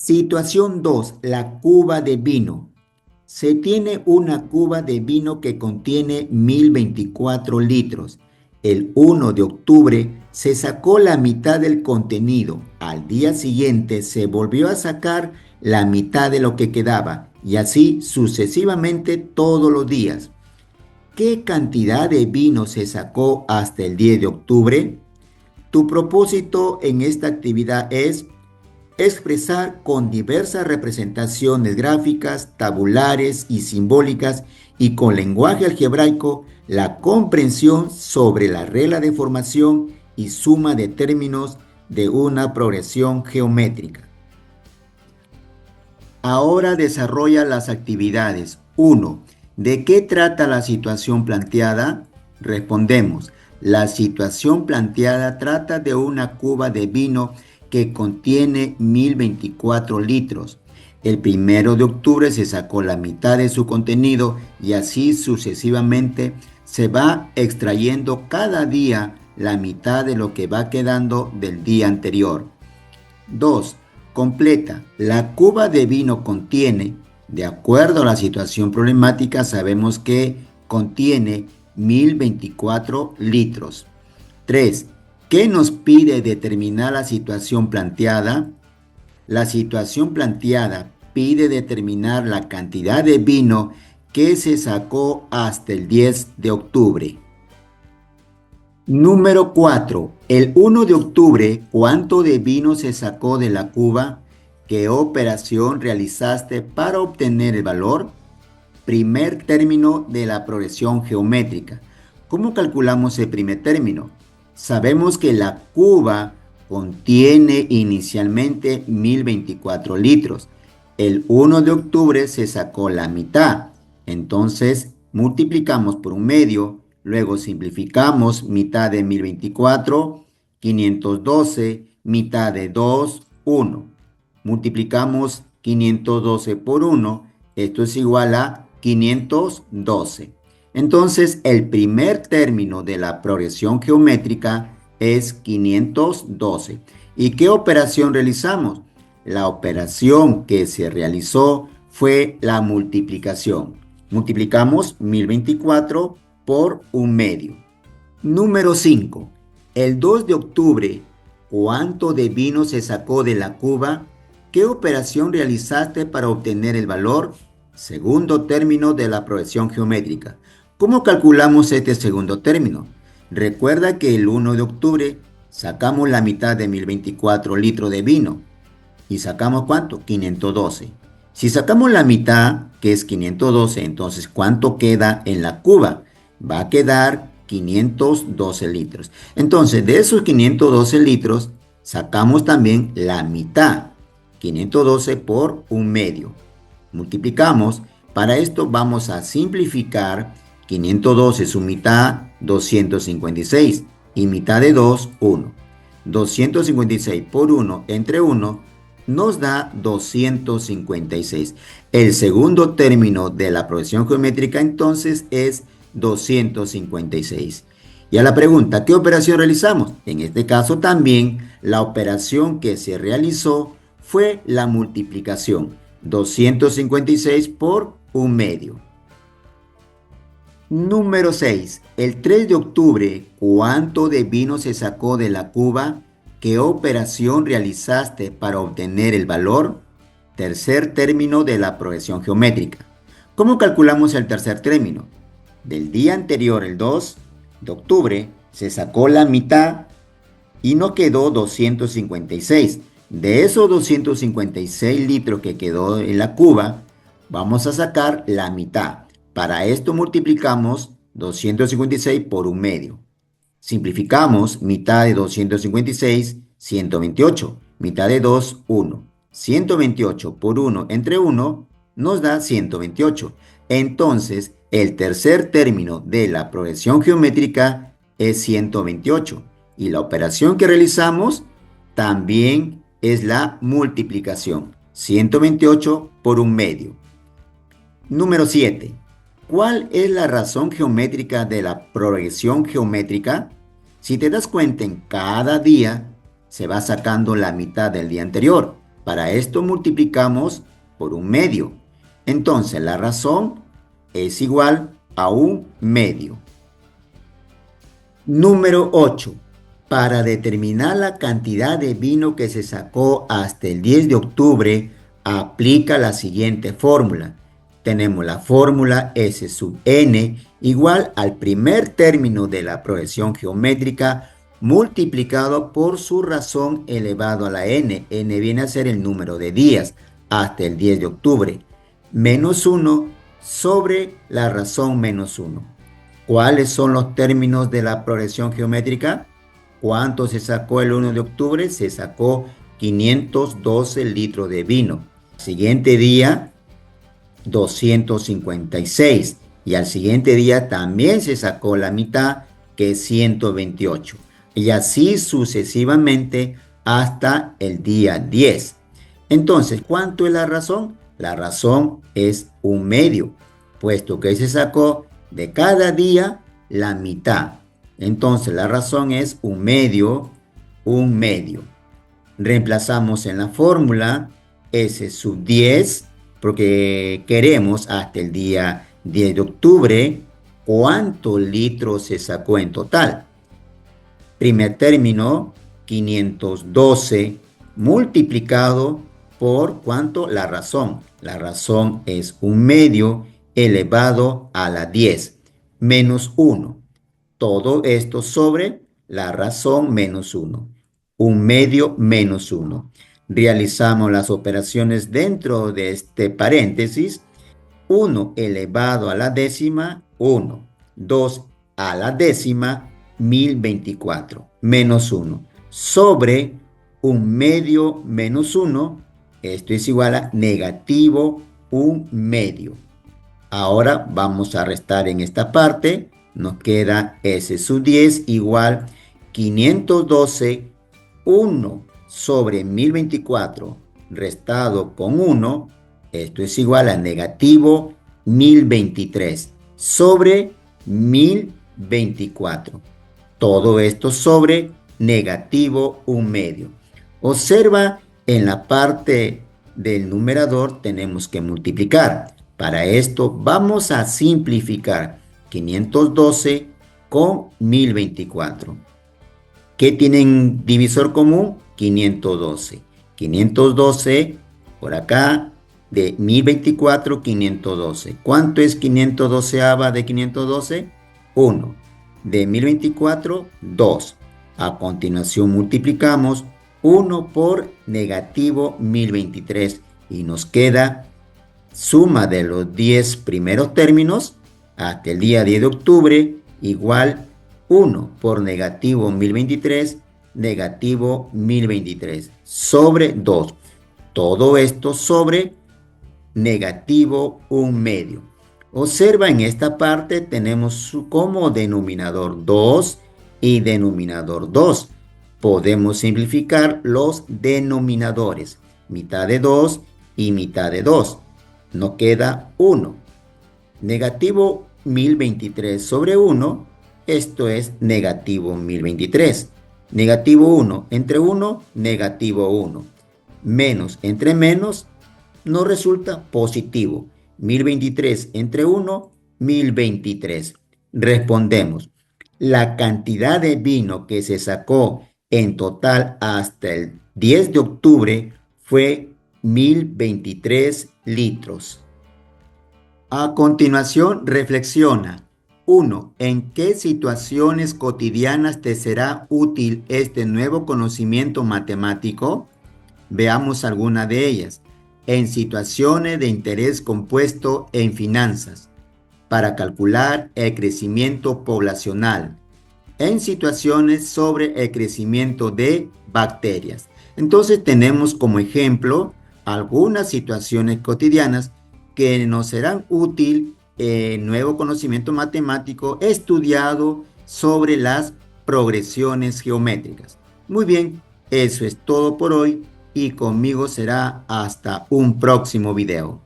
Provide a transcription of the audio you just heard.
Situación 2. La cuba de vino. Se tiene una cuba de vino que contiene 1024 litros. El 1 de octubre se sacó la mitad del contenido. Al día siguiente se volvió a sacar la mitad de lo que quedaba y así sucesivamente todos los días. ¿Qué cantidad de vino se sacó hasta el 10 de octubre? Tu propósito en esta actividad es expresar con diversas representaciones gráficas, tabulares y simbólicas y con lenguaje algebraico la comprensión sobre la regla de formación y suma de términos de una progresión geométrica. Ahora desarrolla las actividades. 1. ¿De qué trata la situación planteada? Respondemos. La situación planteada trata de una cuba de vino que contiene 1024 litros. El 1 de octubre se sacó la mitad de su contenido y así sucesivamente se va extrayendo cada día la mitad de lo que va quedando del día anterior. 2. Completa. La cuba de vino contiene, de acuerdo a la situación problemática, sabemos que contiene 1024 litros. 3. ¿Qué nos pide determinar la situación planteada? La situación planteada pide determinar la cantidad de vino que se sacó hasta el 10 de octubre. Número 4. El 1 de octubre, ¿cuánto de vino se sacó de la cuba? ¿Qué operación realizaste para obtener el valor? Primer término de la progresión geométrica. ¿Cómo calculamos el primer término? Sabemos que la cuba contiene inicialmente 1024 litros. El 1 de octubre se sacó la mitad. Entonces multiplicamos por un medio. Luego simplificamos mitad de 1024, 512, mitad de 2, 1. Multiplicamos 512 por 1. Esto es igual a 512. Entonces, el primer término de la progresión geométrica es 512. ¿Y qué operación realizamos? La operación que se realizó fue la multiplicación. Multiplicamos 1024 por un medio. Número 5. El 2 de octubre, ¿cuánto de vino se sacó de la cuba? ¿Qué operación realizaste para obtener el valor? Segundo término de la progresión geométrica. ¿Cómo calculamos este segundo término? Recuerda que el 1 de octubre sacamos la mitad de 1024 litros de vino. ¿Y sacamos cuánto? 512. Si sacamos la mitad, que es 512, entonces ¿cuánto queda en la cuba? Va a quedar 512 litros. Entonces, de esos 512 litros, sacamos también la mitad. 512 por un medio. Multiplicamos. Para esto vamos a simplificar. 512 su mitad, 256. Y mitad de 2, 1. 256 por 1 entre 1 nos da 256. El segundo término de la progresión geométrica entonces es 256. Y a la pregunta, ¿qué operación realizamos? En este caso también la operación que se realizó fue la multiplicación. 256 por un medio. Número 6. El 3 de octubre, ¿cuánto de vino se sacó de la cuba? ¿Qué operación realizaste para obtener el valor? Tercer término de la progresión geométrica. ¿Cómo calculamos el tercer término? Del día anterior, el 2 de octubre, se sacó la mitad y nos quedó 256. De esos 256 litros que quedó en la cuba, vamos a sacar la mitad. Para esto multiplicamos 256 por un medio. Simplificamos mitad de 256, 128. Mitad de 2, 1. 128 por 1 entre 1 nos da 128. Entonces, el tercer término de la progresión geométrica es 128. Y la operación que realizamos también es la multiplicación. 128 por un medio. Número 7. ¿Cuál es la razón geométrica de la progresión geométrica? Si te das cuenta, en cada día se va sacando la mitad del día anterior. Para esto multiplicamos por 1/2. Entonces la razón es igual a 1/2. Número 8. Para determinar la cantidad de vino que se sacó hasta el 10 de octubre, aplica la siguiente fórmula. Tenemos la fórmula S sub n igual al primer término de la progresión geométrica multiplicado por su razón elevado a la n. N viene a ser el número de días hasta el 10 de octubre. Menos 1 sobre la razón menos 1. ¿Cuáles son los términos de la progresión geométrica? ¿Cuánto se sacó el 1 de octubre? Se sacó 512 litros de vino. Siguiente día, 256. Y al siguiente día también se sacó la mitad, que es 128. Y así sucesivamente hasta el día 10. Entonces, ¿cuánto es la razón? La razón es 1/2, puesto que se sacó de cada día la mitad. Entonces la razón es 1/2, 1/2. Reemplazamos en la fórmula S sub 10, porque queremos hasta el día 10 de octubre cuántos litros se sacó en total. Primer término, 512 multiplicado por ¿cuánto? La razón. La razón es 1/2 elevado a la 10 menos 1. Todo esto sobre la razón menos 1. 1/2 menos 1. Realizamos las operaciones dentro de este paréntesis. 1 elevado a la décima, 1. 2 a la décima, 1024. Menos 1. Sobre 1/2 menos 1. Esto es igual a negativo 1/2. Ahora vamos a restar en esta parte. Nos queda S sub 10 igual 512, 1 sobre 1024 restado con 1. Esto es igual a negativo 1023 sobre 1024. Todo esto sobre negativo 1/2. Observa en la parte del numerador tenemos que multiplicar. Para esto vamos a simplificar 512 con 1024. ¿Qué tienen divisor común? 512. 512 por acá de 1024, 512. ¿Cuánto es 512 de 512? 1. De 1024, 2. A continuación multiplicamos 1 por negativo 1023 y nos queda suma de los 10 primeros términos hasta el día 10 de octubre igual 1 por negativo 1023, negativo 1023 sobre 2. Todo esto sobre negativo 1/2. Observa en esta parte tenemos como denominador 2 y denominador 2. Podemos simplificar los denominadores. Mitad de 2 y mitad de 2. Nos queda 1. Negativo 1023 sobre 1. Esto es negativo 1023. Negativo 1 entre 1, negativo 1. Menos entre menos nos resulta positivo. 1023 entre 1, 1023. Respondemos. La cantidad de vino que se sacó en total hasta el 10 de octubre fue 1023 litros. A continuación, reflexiona. 1. ¿En qué situaciones cotidianas te será útil este nuevo conocimiento matemático? Veamos alguna de ellas. En situaciones de interés compuesto en finanzas, para calcular el crecimiento poblacional, en situaciones sobre el crecimiento de bacterias. Entonces tenemos como ejemplo algunas situaciones cotidianas que nos serán útil el nuevo conocimiento matemático estudiado sobre las progresiones geométricas. Muy bien, eso es todo por hoy y conmigo será hasta un próximo video.